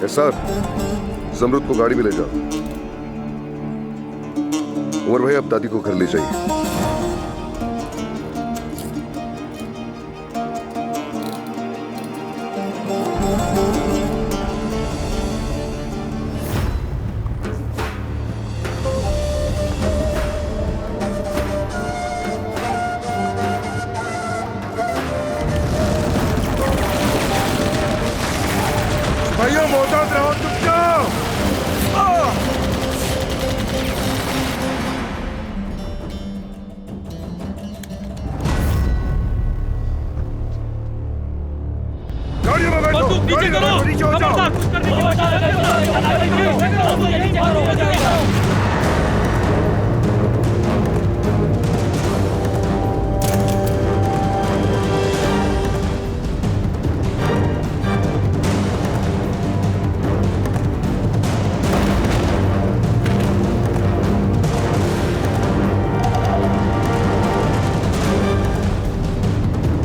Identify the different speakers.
Speaker 1: SR, जमरुद को गाड़ी में ले जाओ। उमर भाई, अब दादी को घर ले जाइए।
Speaker 2: भाइयों, मोहतात रहो, चुप जाओ। गाड़ियों में बैठो,
Speaker 3: बंदूक नीचे करो,
Speaker 2: नीचे हो जाओ।
Speaker 3: खबरदार कुछ करने की कोशिश मत करो।